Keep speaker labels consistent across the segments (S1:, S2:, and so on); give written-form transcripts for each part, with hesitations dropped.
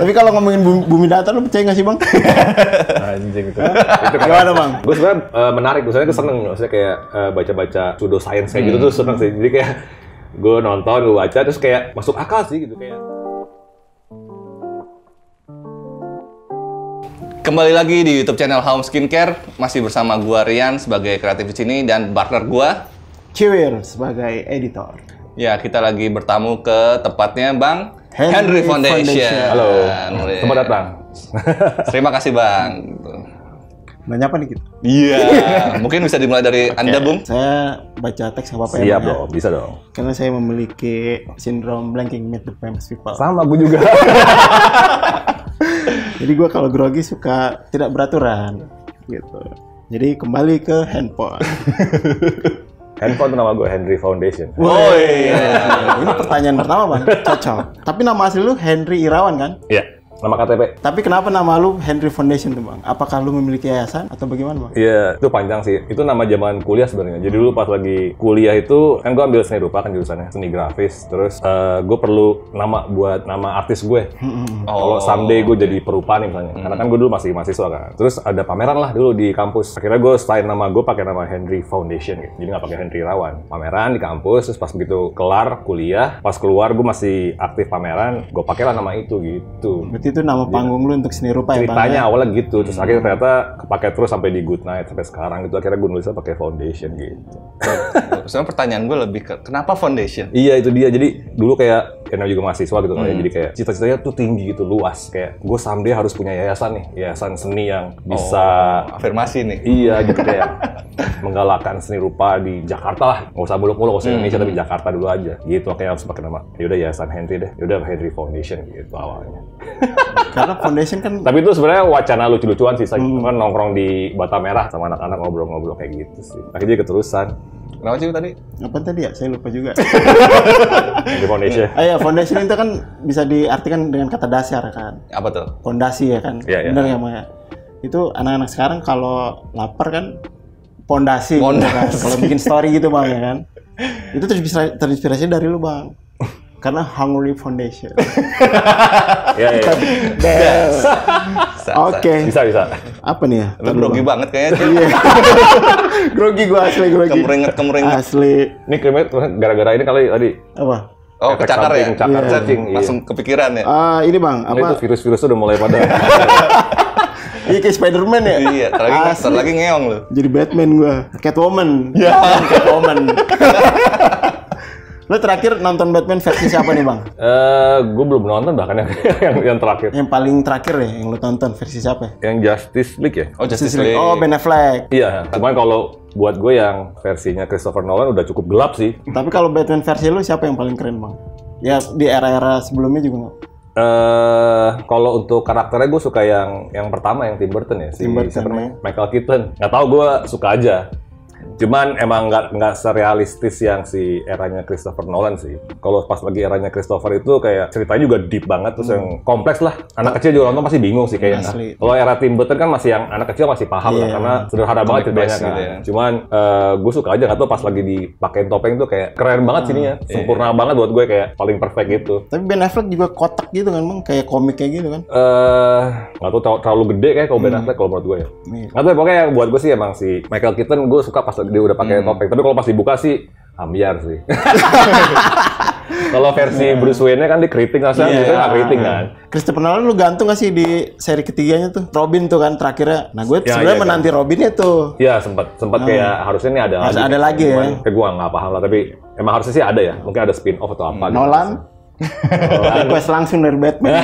S1: Tapi kalau ngomongin bumi datar, lu percaya nggak sih bang?
S2: Anjing itu. Itu
S1: Gimana bang?
S2: Gue sebenarnya menarik, gue seneng, maksudnya kayak baca-baca pseudo science kayak gitu tuh seneng sih. Jadi kayak gue nonton, gue baca, terus kayak masuk akal sih gitu kayak.
S3: Kembali lagi di YouTube channel Home Skincare, masih bersama gua Rian sebagai kreatif di sini dan partner gua
S1: Ciwir sebagai editor.
S3: Ya, kita lagi bertamu ke tempatnya Bang Henry Foundation.
S2: Halo, selamat datang.
S3: Terima kasih Bang.
S1: Nanya apa nih kita?
S3: Iya, mungkin bisa dimulai dari Anda, Bung.
S1: Saya baca teks apa ya?
S2: Siap dong, bisa dong.
S1: Karena saya memiliki sindrom blanking meet the famous people.
S2: Sama gue juga.
S1: Jadi gue kalau grogi suka tidak beraturan, gitu. Jadi kembali ke handphone.
S2: Handphone tuh nama gue Henry Foundation.
S3: Oh iya.
S1: Ini pertanyaan pertama bang, cocok. Tapi nama asli lu Henry Irawan kan?
S2: Iya. Nama KTP.
S1: Tapi kenapa nama lu Henry Foundation tuh bang? Apakah lu memiliki yayasan atau bagaimana bang?
S2: Iya, itu panjang sih. Itu nama zaman kuliah sebenarnya. Jadi dulu pas lagi kuliah itu, kan gue ambil seni rupa kan jurusannya, seni grafis. Terus gue perlu nama buat nama artis gue. Kalau someday gue jadi perupa nih misalnya. Karena kan gue dulu masih mahasiswa kan. Terus ada pameran lah dulu di kampus. Akhirnya gue selain nama gue pakai nama Henry Foundation gitu. Jadi nggak pakai Henry Irawan. Pameran di kampus, terus pas begitu kelar kuliah, pas keluar gue masih aktif pameran, gue pakailah nama itu gitu.
S1: Berarti itu nama panggung lu untuk seni rupa ya bang?
S2: Ceritanya awalnya gitu, terus akhirnya ternyata kepake terus sampai di Good Night sampai sekarang gitu. Akhirnya gue nulisnya pakai Foundation gitu.
S3: Sebenarnya pertanyaan gue lebih ke kenapa Foundation?
S2: Iya itu dia. Jadi dulu kayak karena juga mahasiswa gitu kan. Jadi kayak cita-citanya tuh tinggi gitu, luas. Kayak gue someday harus punya yayasan nih, yayasan seni yang bisa
S3: afirmasi nih.
S2: Iya gitu kayak menggalakkan seni rupa di Jakarta lah. Nggak usah muluk-muluk, nggak usah Indonesia tapi Jakarta dulu aja. Gitu kayak harus pakai nama. Yaudah yayasan Henry deh. Yaudah Henry Foundation gitu awalnya.
S1: Karena foundation kan.
S2: Tapi itu sebenarnya wacana lucu-lucuan sih. Kan nongkrong di Bata Merah sama anak-anak ngobrol-ngobrol kayak gitu sih. Akhirnya keterusan.
S3: Kenapa sih tadi?
S1: Apa tadi ya? Saya lupa juga.
S2: Di Foundation.
S1: Iya, foundation itu kan bisa diartikan dengan kata dasar kan.
S3: Apa tuh?
S1: Fondasi ya kan.
S2: Iya,
S1: Bener ya Maya. Itu anak-anak sekarang kalau lapar kan pondasi. Gitu kan. Kalau bikin story gitu bang ya kan. Itu terinspirasi dari lu bang. Karena Hungry Foundation.
S2: Iya.
S1: Oke.
S2: Bisa.
S1: Apa nih ya?
S3: Lu grogi banget kayaknya.
S1: Iya. Grogi gua asli grogi.
S3: Kemeringet.
S1: Asli.
S2: Ini kayaknya gara-gara ini kali tadi.
S1: Apa?
S3: Oh,
S2: Efek
S3: kecakar ya?
S2: samping, cakar cacing.
S3: Langsung kepikiran ya?
S1: Ini bang,
S2: Ini
S1: apa?
S2: tuh virus-virus tuh udah mulai pada.
S1: Iya kayak Spider-Man ya?
S3: Iya, ntar lagi ngeong lu.
S1: Jadi Batman gua. Catwoman. Iya. Catwoman. Lo terakhir nonton Batman versi siapa nih bang?
S2: Gue belum nonton bahkan yang terakhir.
S1: Yang paling terakhir ya, yang lo tonton versi siapa?
S2: Yang Justice League ya?
S3: Oh, Justice League.
S1: Oh, Ben Affleck.
S2: Iya, cuman kalau buat gue yang versinya Christopher Nolan udah cukup gelap sih.
S1: Tapi kalau Batman versi lo siapa yang paling keren bang? Ya di era-era sebelumnya juga nggak?
S2: Kalau untuk karakternya gue suka yang pertama yang Tim Burton ya,
S1: Tim Burton,
S2: siapa namanya?
S1: ya.
S2: Michael Keaton. Nggak tahu gue suka aja. Cuman emang nggak serealistis yang si eranya Christopher Nolan sih. Kalau pas lagi eranya Christopher itu kayak ceritanya juga deep banget, terus yang kompleks lah. Anak kecil juga nonton pasti bingung sih kayaknya.
S1: Asli.
S2: Kalau era Tim Burton kan masih yang anak kecil masih paham lah, karena sederhana banget ceritanya
S3: based
S2: kan.
S3: gitu ya.
S2: Cuman gue suka aja, nggak tau pas lagi dipakein topeng tuh kayak keren banget sininya. Sempurna banget buat gue, kayak paling perfect gitu.
S1: Tapi Ben Affleck juga kotak gitu kan bang, kayak komik kayak gitu kan?
S2: Nggak tahu terlalu gede kayak kalau Ben Affleck kalau menurut gue ya.
S1: Iya.
S2: Nggak tahu, pokoknya buat gue sih emang si Michael Keaton gue suka pas dia udah pakai topeng. Tapi kalau pas dibuka sih ambiar sih. Kalau versi Bruce Wayne-nya kan di keriting, rasanya biasanya nggak keriting kan.
S1: Christopher Nolan lu gantung gak sih di seri ketiganya tuh? Robin tuh kan terakhirnya. Nah gue sebenarnya
S2: iya,
S1: menanti Robinnya tuh.
S2: Iya sempat kayak harusnya ini ada
S1: Harus
S2: lagi.
S1: ada lagi ya.
S2: Cuman kayak gue nggak paham lah, tapi emang harusnya sih ada ya. Mungkin ada spin off atau apa. gitu.
S1: Nolan. Request langsung dari Batman.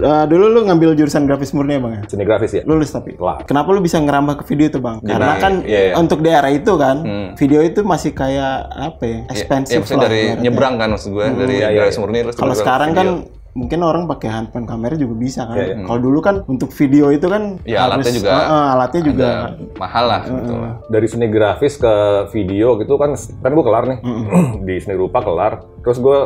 S1: Dulu lu ngambil jurusan grafis murni ya bang ya?
S2: Seni grafis ya.
S1: Lulus tapi.
S2: Kelar.
S1: Kenapa lu bisa ngerambah ke video itu bang? Karena kan
S3: iya.
S1: untuk daerah itu kan, video itu masih kayak apa ya?
S3: Ya,
S1: Expensive
S3: maksudnya dari
S1: ibaratnya.
S3: nyebrang kan maksud gue, dari garis murni terus
S1: Kalau
S3: tiba-tiba
S1: sekarang
S3: video.
S1: kan mungkin orang pakai handphone kamera juga bisa kan.
S2: Iya.
S1: Kalau dulu kan untuk video itu kan
S3: Ya, alatnya juga
S1: alatnya juga
S3: mahal lah gitu lah.
S2: Dari seni grafis ke video gitu kan gue kelar nih. Di seni rupa kelar. Terus gue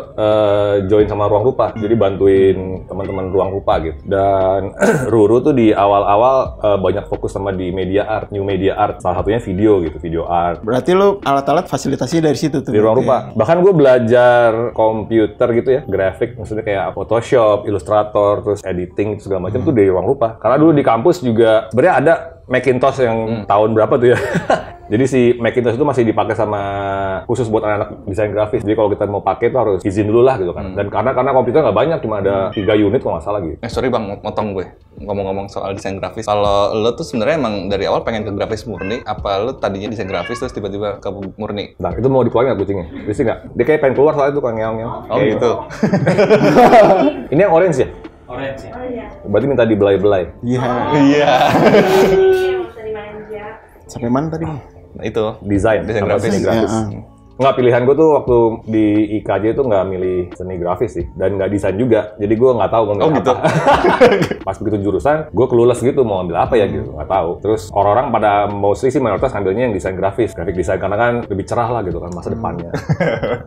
S2: join sama Ruang Rupa, jadi bantuin teman-teman Ruang Rupa gitu. Dan Ruru tuh di awal-awal banyak fokus sama di media art, new media art. Salah satunya video gitu, video art.
S1: Berarti lu alat-alat fasilitasinya dari situ tuh?
S2: Di Ruang Rupa. Bahkan gue belajar komputer gitu ya, grafik, maksudnya kayak Photoshop, Illustrator, terus editing, segala macam tuh dari Ruang Rupa. Karena dulu di kampus juga sebenarnya ada Macintosh yang tahun berapa tuh ya? Jadi si Macintosh itu masih dipakai sama khusus buat anak-anak desain grafis. Jadi kalau kita mau pakai itu harus izin dulu lah gitu kan. Dan karena komputer nggak banyak, cuma ada 3 unit kalau nggak salah gitu.
S3: Sorry bang, motong gue. Ngomong-ngomong soal desain grafis. Kalau lo tuh sebenarnya emang dari awal pengen ke grafis murni, apa lo tadinya desain grafis terus tiba-tiba ke murni?
S2: Nah, itu mau dikeluarin nggak kucingnya? Bisa nggak? Dia kayak pengen keluar soalnya tuh kan ngeong-ngeong.
S3: Oh gitu.
S2: Ini yang orange ya?
S4: Orange ya?
S5: Oh iya.
S2: Berarti minta dibelai-belai.
S1: Iya.
S3: Iya.
S5: Bisa dimanja.
S1: Sampai mana tadi, Bang?
S3: Nah, itu.
S2: Desain
S3: Desain
S2: sama
S3: grafis.
S2: seni grafis.
S1: Ya,
S2: Nggak, pilihan gue tuh waktu di IKJ itu nggak milih seni grafis sih, dan nggak desain juga. Jadi gue nggak tahu mau ngambil
S3: gitu.
S2: apa. Pas begitu jurusan, gue clueless gitu mau ambil apa ya gitu, nggak tahu. Terus orang-orang pada mostly sih mayoritas ngambilnya yang desain grafis, grafik desain, karena kan lebih cerah lah gitu kan masa depannya.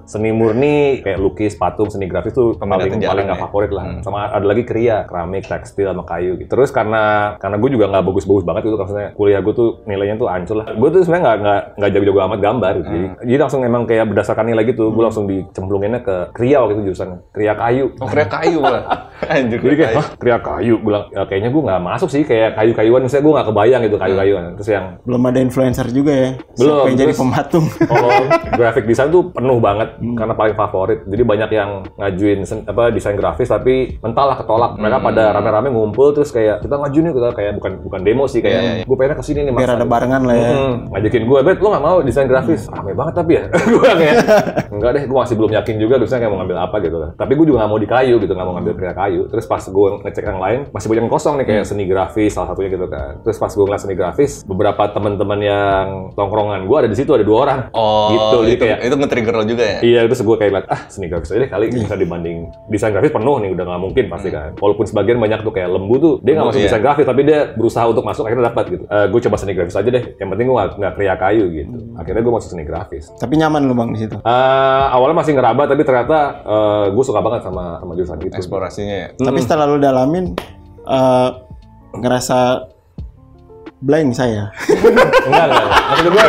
S2: Seni murni kayak lukis, patung, seni grafis tuh paling
S3: jarang
S2: nggak
S3: ya.
S2: favorit lah. Sama ada lagi kriya, keramik, tekstil sama kayu gitu. Terus karena gue juga nggak bagus-bagus banget gitu, maksudnya kuliah gue tuh nilainya tuh hancur lah. Gue tuh sebenarnya nggak jago-jago amat gambar gitu. Jadi langsung emang kayak berdasarkan nilai gitu, gue langsung dicemplunginnya ke kriya waktu itu jurusannya, kriya kayu.
S3: Oh, kriya kayu malah. Anjir,
S2: Jadi kayak, hah, kriya kayu? Gue bilang, ya, kayaknya gue nggak masuk sih, kayak kayu-kayuan, misalnya gue nggak kebayang gitu kayu-kayuan. Terus yang
S1: Belum ada influencer juga ya?
S2: Belum,
S1: Siapa yang jadi
S2: terus-
S1: pematung?
S2: kalau graphic design tuh penuh banget karena paling favorit. Jadi banyak yang ngajuin desain grafis tapi mentah lah, ketolak. Mereka pada rame-rame ngumpul terus kayak kita ngajuin nih, kita kayak bukan demo sih, kayak gue pengen kesini nih
S1: Biar ada barengan lah ya.
S2: ngajakin gue, Bet, lo nggak mau desain grafis? Rame banget tapi ya. Gue kayak enggak deh, gue masih belum yakin juga terusnya kayak mau ngambil apa gitu lah. Tapi gue juga nggak mau di kayu gitu, nggak mau ngambil kriya kayu. Terus pas gue ngecek yang lain masih banyak yang kosong nih, kayak seni grafis salah satunya gitu kan. Terus pas gue ngeliat seni grafis, beberapa teman-teman yang tongkrongan gue ada di situ, ada 2 orang.
S3: Oh,
S2: Gitu, jadi
S3: itu,
S2: kayak
S3: itu nge-trigger lo juga ya?
S2: iya, terus gue kayak liat, seni grafis aja deh kali, bisa dibanding desain grafis penuh nih, udah nggak mungkin pasti kan. Walaupun sebagian banyak tuh kayak Lembu tuh, dia nggak masuk
S3: Iya.
S2: desain grafis, tapi dia berusaha untuk masuk, akhirnya dapat gitu. Gue coba seni grafis aja deh, yang penting gue nggak kriya kayu gitu. Akhirnya gue masuk seni grafis.
S1: Tapi nyaman lu Bang di situ?
S2: Awalnya masih ngeraba, tapi ternyata gue suka banget sama jurusan itu.
S3: Eksplorasinya ya?
S1: Tapi setelah lu dalamin, ngerasa blank saya.
S2: Enggak. Maksud gue,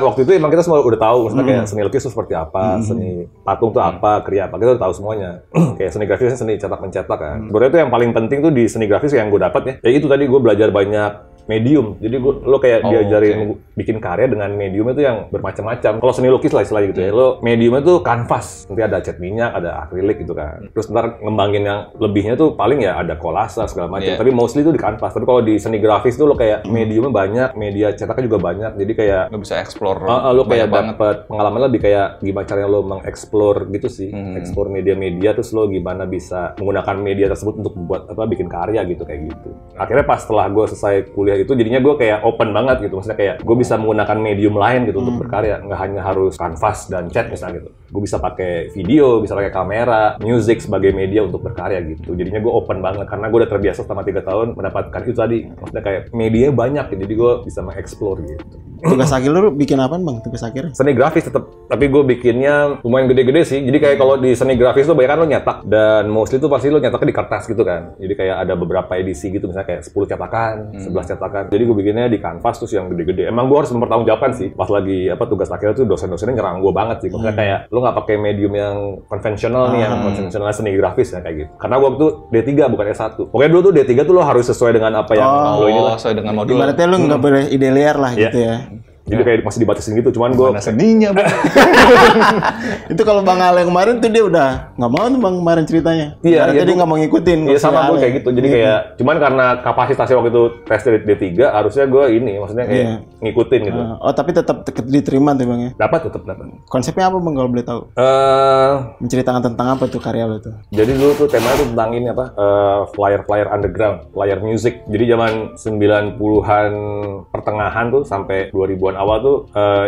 S2: waktu itu emang kita semua udah tahu, maksudnya kayak seni lukis itu seperti apa, seni patung tuh apa, kriya apa, kita udah tahu semuanya. Kayak seni grafisnya seni cetak-mencetak kan. Sebenarnya itu yang paling penting tuh di seni grafis yang gue dapat ya. Ya itu tadi gue belajar banyak medium. Jadi lo kayak diajarin bikin karya dengan medium itu yang bermacam-macam. Kalau seni lukis lah istilahnya gitu ya. Lo mediumnya tuh kanvas. Nanti ada cat minyak, ada akrilik gitu kan. Terus ntar ngembangin yang lebihnya tuh paling ya ada kolase segala macam. Tapi mostly tuh di kanvas. Tapi kalau di seni grafis tuh lo kayak mediumnya banyak, media cetaknya juga banyak. Jadi kayak
S3: Lo bisa explore
S2: lo kayak
S3: banget.
S2: dapat pengalaman lebih kayak gimana caranya lo mengeksplor gitu sih. Eksplor media-media, terus lo gimana bisa menggunakan media tersebut untuk buat bikin karya gitu, kayak gitu. Akhirnya pas setelah gue selesai kuliah itu jadinya gue kayak open banget gitu, maksudnya kayak gue bisa menggunakan medium lain gitu untuk berkarya, nggak hanya harus kanvas dan cat misalnya gitu. Gue bisa pakai video, bisa pakai kamera, music sebagai media untuk berkarya gitu. Jadinya gue open banget karena gue udah terbiasa selama 3 tahun mendapatkan itu tadi, maksudnya kayak medianya banyak gitu, jadi gue bisa mengeksplor gitu.
S1: Tugas akhir lu bikin apaan Bang? Tugas akhirnya?
S2: Seni grafis tetap, tapi gue bikinnya lumayan gede-gede sih. Jadi kayak kalau di seni grafis tuh banyak kan lo nyetak, dan mostly tuh pasti lo nyetaknya di kertas gitu kan. Jadi kayak ada beberapa edisi gitu, misalnya kayak 10 cetakan, 11 cetakan. Jadi gue bikinnya di kanvas terus yang gede-gede. Emang gue harus mempertanggungjawabkan sih. Pas lagi tugas akhir tuh dosen-dosennya nyerang gue banget sih. Maksudnya kayak lo nggak pakai medium yang konvensional nih, yang konvensional seni grafis ya kayak gitu. Karena gue waktu D3 bukan S1. Pokoknya dulu tuh D3 tuh lo harus sesuai dengan apa yang lo inilah.
S3: Sesuai dengan modul.
S1: Ibaratnya lu nggak boleh ide liar lah gitu ya.
S2: Jadi kayak masih dibatasin gitu, cuman gue
S3: Mana seninya, Bang?
S1: Itu kalau Bang Ale kemarin tuh dia udah nggak mau tuh Bang kemarin ceritanya.
S2: Iya,
S1: Karena
S2: iya,
S1: dia
S2: gua-
S1: nggak mau ngikutin.
S2: Iya sama gue
S1: Ale.
S2: kayak gitu, jadi kayak cuman karena kapasitasnya waktu itu tes dari D3 harusnya gue ini, maksudnya kayak ngikutin gitu.
S1: Oh tapi tetap diterima tuh Bang ya.
S2: Tetap dapat.
S1: Konsepnya apa Bang kalau boleh tahu? Menceritakan tentang apa tuh karya lo tuh?
S2: Jadi dulu tuh temanya tuh tentang ini flyer underground, flyer music. Jadi zaman 90-an pertengahan tuh sampai 2000-an awal tuh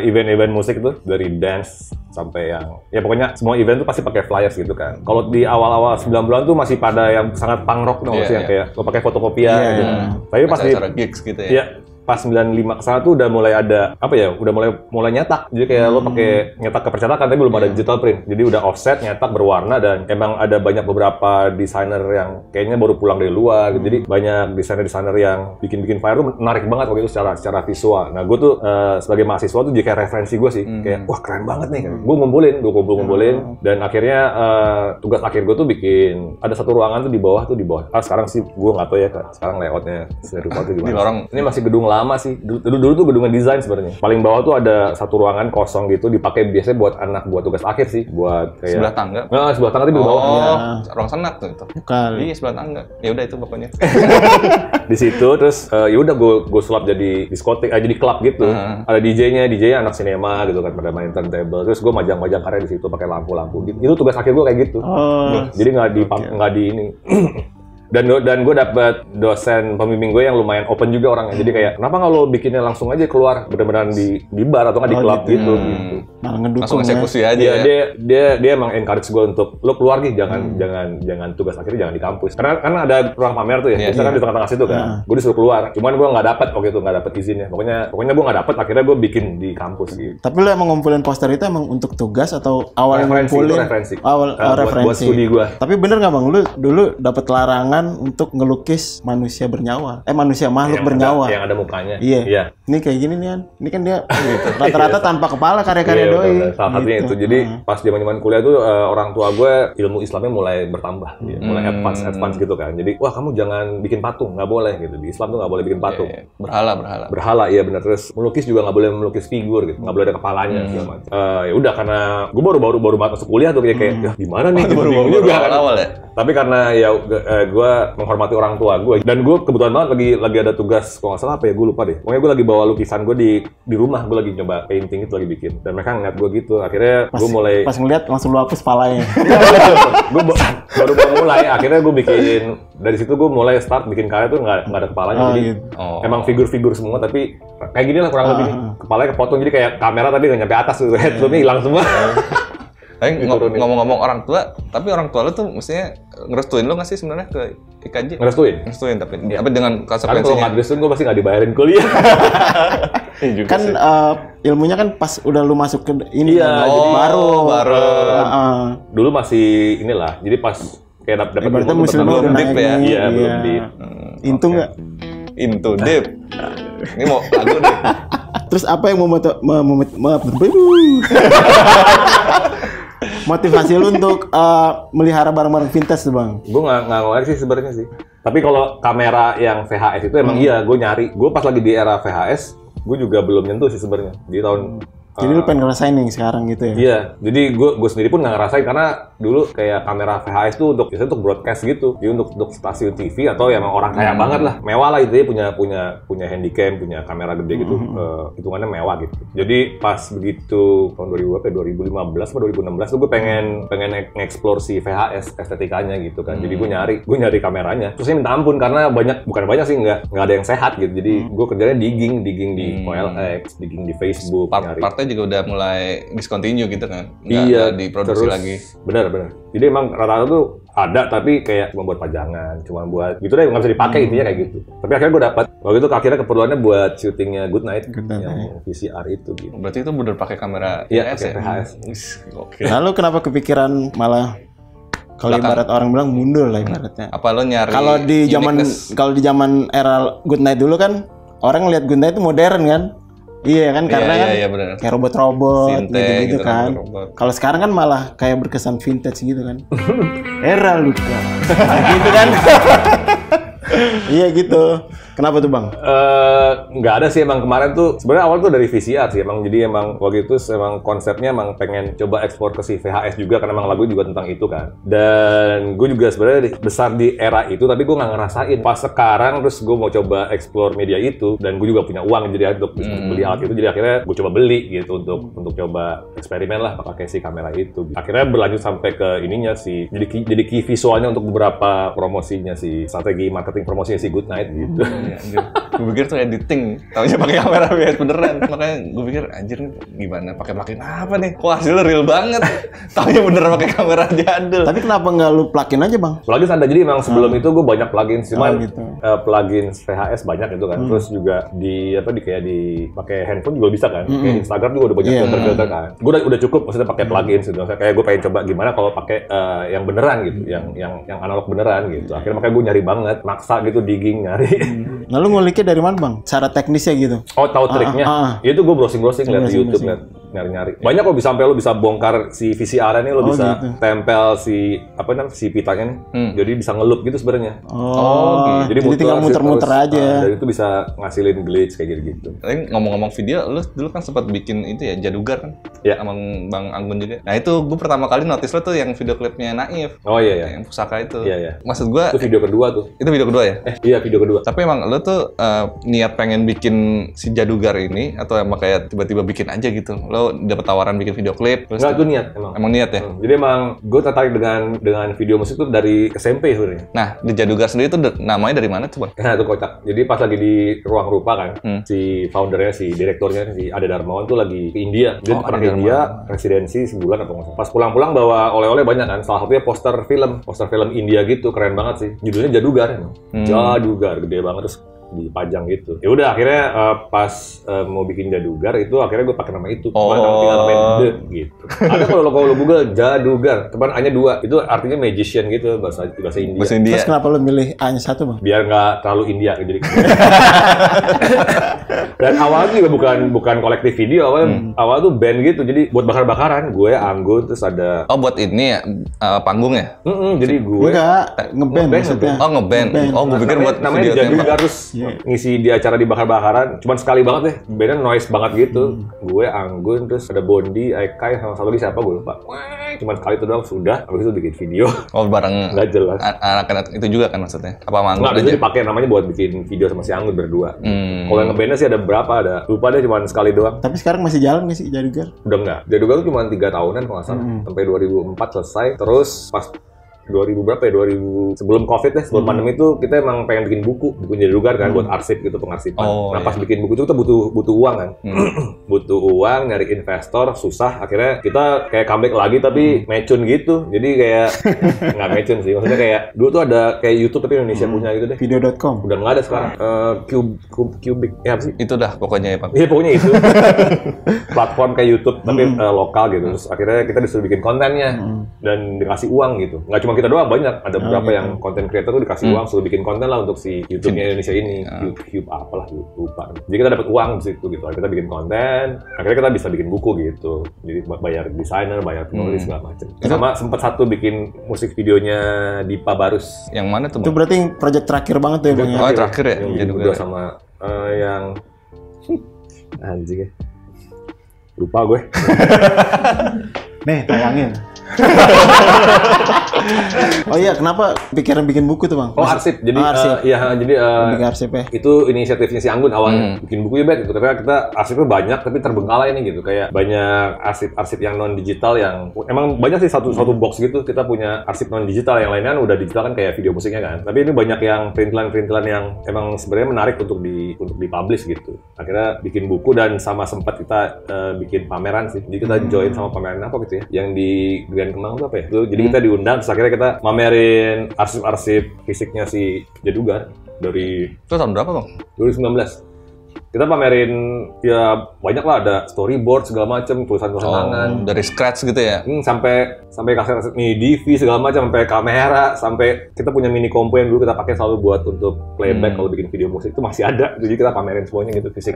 S2: event-event musik tuh dari dance sampai yang ya pokoknya semua event tuh pasti pakai flyers gitu kan. Kalau di awal-awal 90-an tuh masih pada yang sangat punk rock dong,
S3: Iya,
S2: yang
S3: iya.
S2: kayak lo pakai fotokopian gitu. Tapi pas di
S3: Acara gigs gitu ya?
S2: Iya, pas 95 ke sana tuh udah mulai ada apa ya, udah mulai nyetak. Jadi kayak lo pakai nyetak ke percetakan tapi belum ada digital print. Jadi udah offset, nyetak berwarna, dan emang ada banyak beberapa desainer yang kayaknya baru pulang dari luar gitu. Jadi banyak desainer yang bikin fire tuh menarik banget waktu itu secara visual. Nah, gue tuh sebagai mahasiswa tuh jadi kayak referensi gue sih. Kayak wah keren banget nih. Gue ngumpulin dan akhirnya tugas akhir gue tuh bikin ada satu ruangan tuh di bawah. Sekarang sih gue nggak tahu ya sekarang layoutnya rupa tuh gimana.
S3: Di lorong. Ini
S2: masih gedung lama sih. Dulu tuh gedungan desain sebenarnya. Paling bawah tuh ada satu ruangan kosong gitu, dipakai biasanya buat tugas akhir sih, buat kayak
S3: sebelah tangga.
S2: Nah, sebelah tangga tuh di bawah.
S3: Ruang senat tuh itu.
S1: Bukan.
S3: Iya, sebelah tangga. Ya udah itu pokoknya.
S2: Di situ terus ya udah gue sulap jadi diskotek, jadi klub gitu. Ada DJ-nya anak sinema gitu kan, pada main turntable. Terus gue majang karya di situ pakai lampu-lampu gitu. Itu tugas akhir gue kayak gitu. Jadi nggak di ini. Dan gue dapet dosen pembimbing gue yang lumayan open juga orangnya. Jadi kayak, kenapa nggak lo bikinnya langsung aja keluar bener-beneran di bar atau nggak di klub gitu.
S1: Malah ngedukung
S3: Langsung eksekusi
S1: ya.
S3: aja.
S2: Dia emang encourage gue untuk lo keluar nih, jangan tugas akhirnya jangan di kampus. Karena ada ruang pamer tuh ya, biasanya kan di tengah-tengah situ kan. Gue disuruh keluar, cuman gue nggak dapet waktu itu, nggak dapet izinnya. Pokoknya gue nggak dapet, akhirnya gue bikin di kampus gitu.
S1: Tapi lo emang ngumpulin poster itu emang untuk tugas atau awal ngumpulin?
S2: Referensi.
S1: Referensi.
S2: Buat studi gue.
S1: Tapi bener nggak bang, lu dulu dapet larangan untuk ngelukis manusia bernyawa? Manusia makhluk bernyawa.
S2: Yang ada mukanya.
S1: Iya. Ini kayak gini nih kan. Ini kan dia rata-rata tanpa kepala karya-karya doi.
S2: Salah satunya itu. Jadi pas zaman kuliah tuh orang tua gue ilmu Islamnya mulai bertambah, mulai advance gitu kan. Jadi wah kamu jangan bikin patung, nggak boleh gitu. Di Islam tuh nggak boleh bikin patung. Berhala, iya benar. Terus melukis juga nggak boleh melukis figur gitu, nggak boleh ada kepalanya segala macam. Ya udah karena gue baru masuk kuliah tuh kayak ya gimana nih? Baru awal ya. Tapi karena ya gue menghormati orang tua gue, dan gue kebetulan banget lagi ada tugas, kalau nggak salah apa ya, gue lupa deh. Pokoknya gue lagi bawa lukisan gue di rumah, gue lagi nyoba painting itu lagi bikin, dan mereka ngeliat gue gitu. Akhirnya gue mulai
S1: pas ngeliat langsung lu hapus palanya.
S2: Gue baru mulai, akhirnya gue bikin, dari situ gue mulai start bikin karya tuh nggak ada kepalanya, jadi emang figur-figur semua, tapi kayak gini lah kurang lebih nih. Kepalanya kepotong, jadi kayak kamera tadi nggak nyampe atas tuh, headphone-nya hilang semua.
S3: Tapi ngomong-ngomong orang tua, tapi orang tua lu tuh mestinya ngerestuin lu nggak sih sebenarnya ke IKJ?
S2: Ngerestuin,
S3: tapi dengan konsekuensinya.
S2: Kalau nggak ngerestuin gue pasti nggak dibayarin kuliah.
S1: Kan ilmunya kan pas udah lu masuk ke ini kan, jadi baru.
S2: Dulu masih inilah, jadi pas kayak dapat
S1: berarti muslim
S3: belum deep ya?
S2: Iya, belum deep.
S1: Into nggak?
S3: Into deep. Ini mau lagu deh.
S1: Terus apa yang motivasi lu untuk melihara barang-barang vintage tuh bang?
S2: Gue nggak ngerti sih sebenarnya sih. Tapi kalau kamera yang VHS itu emang iya, gue nyari. Gue pas lagi di era VHS, gue juga belum nyentuh sih sebenarnya. Di tahun
S1: jadi lu pengen ngerasain nih sekarang gitu ya?
S2: Iya, jadi gue sendiri pun nggak ngerasain karena dulu kayak kamera VHS tuh biasanya untuk broadcast gitu, jadi untuk stasiun TV atau ya emang orang kaya banget lah, mewah lah itu ya, punya handycam, punya kamera gede gitu, hitungannya mewah gitu. Jadi pas begitu tahun 2015 atau 2016 tuh gue pengen nge-explore si VHS estetikanya gitu kan. Jadi gue nyari kameranya, terus saya minta ampun karena bukan banyak sih, nggak ada yang sehat gitu. Jadi gue kerjanya digging di OLX, digging di Facebook, nyari.
S3: Juga udah mulai discontinue gitu kan,
S2: nggak
S3: diproduksi lagi.
S2: Benar. Jadi emang rata-rata tuh ada, tapi kayak cuma buat pajangan, cuma buat gitu deh, nggak bisa dipakai intinya kayak gitu. Tapi akhirnya gue dapat waktu itu, akhirnya keperluannya buat syutingnya Good Night yang VCR itu gitu.
S3: Berarti itu bener pakai kamera
S2: VHS.
S3: Oke.
S1: Lalu kenapa kepikiran malah kalau ibarat orang bilang mundur lah ibaratnya?
S3: Apa lo nyari?
S1: Kalau di zaman era Good Night dulu kan orang ngeliat Good Night itu modern kan? Iya kan, karena kan kayak robot-robot gitu kan. Kalau sekarang kan malah kayak berkesan vintage gitu kan. Era luka. Gitu kan. Iya gitu. Kenapa tuh bang?
S2: Nggak ada sih, emang kemarin tuh sebenarnya awal tuh dari VCR sih emang. Jadi emang waktu itu emang konsepnya emang pengen coba ekspor ke si VHS juga, karena emang lagu juga tentang itu kan. Dan gue juga sebenarnya besar di era itu, tapi gue nggak ngerasain. Pas sekarang terus gue mau coba explore media itu, dan gue juga punya uang jadi untuk beli alat itu. Jadi akhirnya gue coba beli gitu untuk coba eksperimen lah pakai si kamera itu. Akhirnya berlanjut sampai ke ininya sih. Jadi key visualnya untuk beberapa promosinya si strategi marketing promosinya si Good Night gitu.
S3: Iya, anjir. Gue pikir tuh editing, taunya pakai kamera VHS beneran. Makanya gue pikir anjir gimana pakai apa nih? Kok hasilnya real banget. Taunya bener pakai kamera jadul.
S1: Tapi kenapa nggak lu plugin aja bang?
S2: Plugin ada, jadi emang sebelum itu gue banyak plugin, cuman
S1: gitu.
S2: plugin VHS banyak itu kan. Terus juga di pakai handphone juga bisa kan. Kayak Instagram juga udah banyak filter-filter kan. Gue udah cukup maksudnya pakai plugin gitu. Kayak gue pengen coba gimana kalau pakai yang beneran gitu, yang analog beneran gitu. Akhirnya makanya gue nyari banget, maksa gitu digging nyari.
S1: Lalu nguliknya dari mana bang? Cara teknisnya gitu?
S2: Oh, tahu triknya? Itu gue browsing lihat di YouTube, lihat nyari-nyari. Banyak kok sampai lo bisa bongkar si VCR ini, lo bisa
S1: gitu.
S2: tempel si pitanya nih. Jadi bisa ngeloop gitu sebenarnya.
S1: Oh,
S2: gitu. Jadi
S1: tinggal muter-muter aja.
S2: Dan itu bisa ngasilin glitch kayak gitu.
S3: Tapi ngomong-ngomong video, lu dulu kan sempat bikin itu ya, Jadugar kan?
S2: Ya.
S3: Sama Bang Anggun juga. Nah itu gue pertama kali notice lo tuh yang video klipnya Naif.
S2: Oh iya.
S3: Yang pusaka itu.
S2: Iya.
S3: Maksud gue,
S2: Itu video kedua tuh.
S3: itu video kedua ya?
S2: Iya, video kedua.
S3: Tapi emang lo tuh niat pengen bikin si Jadugar ini atau emang kayak tiba-tiba bikin aja gitu? Lo dapet tawaran bikin video klip?
S2: Enggak, itu niat emang.
S3: Emang niat ya?
S2: Jadi emang gue tertarik dengan video musik tuh dari SMP sebenarnya.
S3: Nah, di Jadugar sendiri tuh namanya dari mana tuh bang?
S2: Nah, itu kocak. Jadi pas lagi di ruang rupa kan, si foundernya, si direkturnya, si Ade Darmawan tuh lagi ke India. Dia pernah ke India, residensi sebulan atau nggak salah. Pas pulang-pulang bawa oleh-oleh banyak kan. Salah satunya poster film India gitu, keren banget sih. Judulnya Jadugar emang. Jadugar, gede banget terus dipajang gitu. Ya udah akhirnya pas mau bikin Jadugar itu akhirnya gue pakai nama itu. Cuma tinggal namain The gitu. Ada kalau lo Google Jadugar, cuman A-nya 2. Itu artinya magician gitu bahasa India.
S3: Bahasa India.
S1: Terus kenapa lu milih A-nya 1 bang?
S2: Biar nggak terlalu India jadi. Dan awalnya juga bukan kolektif video, awal tuh band gitu. Jadi buat bakar-bakaran, gue Anggun terus ada.
S3: Oh buat ini ya panggung ya?
S2: Jadi gue
S1: Enggak, ngeband maksudnya.
S3: Oh ngeband. Oh gue pikir buat
S2: namanya
S3: video
S2: Jadugar terus ngisi di acara di bakar-bakaran. Cuman sekali banget deh, bandnya noise banget gitu. Gue Anggun terus ada Bondi, Aikai sama satu lagi siapa gue lupa. Cuman sekali itu doang sudah. Habis itu bikin video.
S3: Oh bareng
S2: nggak jelas.
S3: Anak-anak itu juga kan maksudnya? Apa Anggun
S2: Nggak,
S3: aja?
S2: itu dipakai namanya buat bikin video sama si Anggun berdua. Kalau yang ngebandnya sih ada berapa, ada lupa deh, cuman sekali doang.
S1: Tapi sekarang masih jalan nggak sih Jadugar?
S2: Udah enggak. Jadugar tuh cuma 3 tahunan kalau nggak salah. Sampai 2004 selesai. Terus pas 2000 berapa ya? 2000 sebelum Covid deh, sebelum pandemi itu kita emang pengen bikin buku Jadugar kan buat arsip gitu, pengarsipan. Nah, pas bikin buku itu kita butuh uang kan. Butuh uang, nyari investor susah. Akhirnya kita kayak comeback lagi tapi mecun gitu. Jadi kayak nggak mecun sih. Maksudnya kayak dulu tuh ada kayak YouTube tapi Indonesia punya gitu deh.
S1: Video.com.
S2: Udah nggak ada sekarang. Cubic ya apa sih?
S3: Itu dah pokoknya ya Pak.
S2: Iya pokoknya itu platform kayak YouTube tapi lokal gitu. Terus akhirnya kita disuruh bikin kontennya dan dikasih uang gitu. Nggak cuma kita doang, banyak. Ada beberapa yang konten creator tuh dikasih uang suruh bikin konten lah untuk si YouTube-nya Indonesia ini. YouTube apalah lupa. Jadi kita dapat uang di situ gitu. Kita bikin konten, akhirnya kita bisa bikin buku gitu. Jadi bayar desainer, bayar penulis segala macam. Sama sempat satu bikin musik videonya Dipa Barus.
S3: Yang mana tuh?
S1: Itu berarti project terakhir banget tuh ya bang?
S3: Oh terakhir ya?
S2: Yang berdua sama yang anjing ya. Lupa gue.
S1: Nih, tayangin. Oh iya, kenapa pikiran bikin buku tuh bang?
S2: Oh arsip, jadi
S1: arsip. Bikin arsip ya.
S2: Itu inisiatifnya si Anggun awalnya bikin buku ya bet gitu. Tapi kita arsipnya banyak tapi terbengkalai nih gitu. Kayak banyak arsip yang non digital yang emang banyak sih satu box gitu. Kita punya arsip non digital, yang lainnya udah digital kan kayak video musiknya kan. Tapi ini banyak yang perintilan yang emang sebenarnya menarik untuk dipublish gitu. Akhirnya bikin buku dan sama sempat kita bikin pameran sih. Jadi kita join sama pameran apa gitu ya? Yang di Grand Kemang itu apa ya? Jadi kita diundang, terus akhirnya kita mamerin arsip-arsip fisiknya si Jadugar dari...
S3: Itu tahun berapa bang?
S2: 2019. Kita pamerin ya banyak lah, ada storyboard segala macam, tulisan-tulisan tangan.
S3: Dari scratch gitu ya?
S2: Sampai kaset mini DV segala macam, sampai kamera, sampai kita punya mini kompo yang dulu kita pakai selalu buat untuk playback kalau bikin video musik itu masih ada. Jadi kita pamerin semuanya gitu fisik.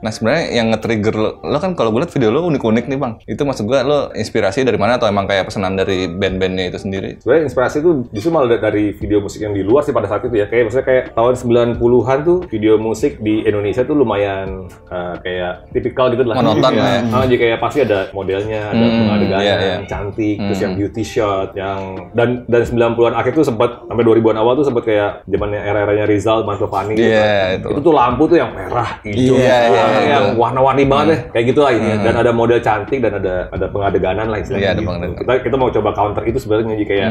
S3: Nah sebenarnya yang nge-trigger lo kan kalau gue liat video lo unik-unik nih bang. Itu maksud gue lo inspirasi dari mana atau emang kayak pesanan dari band-bandnya itu sendiri?
S2: Sebenarnya inspirasi itu justru malah dari video musik yang di luar sih pada saat itu ya. Kayak maksudnya kayak tahun 90-an tuh video musik di Indonesia tuh tuh lumayan kayak tipikal gitu lah.
S3: Monoton lah ya.
S2: Jadi kayak pasti ada modelnya, ada pengadegan yang cantik, terus yang beauty shot, yang dan 90-an akhir tuh sempat sampai 2000-an awal tuh sempat kayak zamannya era-eranya Rizal, Mantovani gitu.
S3: Itu
S2: Itu tuh lampu tuh yang merah, hijau, yang warna-warni banget deh. Kayak gitu lah ini. Dan ada model cantik dan ada pengadeganan lah istilahnya. Gitu. Kita mau coba counter itu sebenarnya jadi kayak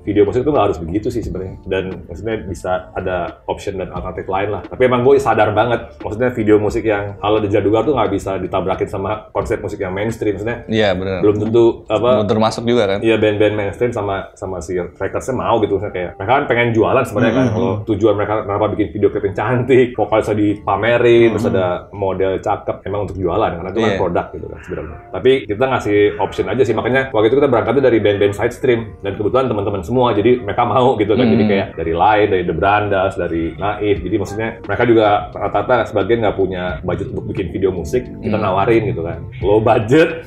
S2: video musik tuh nggak harus begitu sih sebenarnya. Dan maksudnya bisa ada option dan alternatif lain lah. Tapi emang gue sadar banget, maksudnya video musik yang kalau di Jadugar tuh nggak bisa ditabrakin sama konsep musik yang mainstream. Maksudnya
S3: benar.
S2: belum tentu
S3: belum termasuk juga kan?
S2: Iya, band-band mainstream sama si recordsnya mau gitu. Misalnya kayak mereka kan pengen jualan sebenarnya kan. Kalau tujuan mereka kenapa bikin video klip yang cantik, vokalisnya dipamerin, terus ada model cakep, emang untuk jualan karena itu kan produk gitu kan sebenarnya. Tapi kita ngasih option aja sih, makanya waktu itu kita berangkatnya dari band-band side stream dan kebetulan teman-teman semua, jadi mereka mau gitu kan. Jadi kayak dari Line, dari The Brandas, dari Naif. Jadi maksudnya mereka juga rata-rata sebagian nggak punya budget untuk bikin video musik, kita nawarin gitu kan, low budget.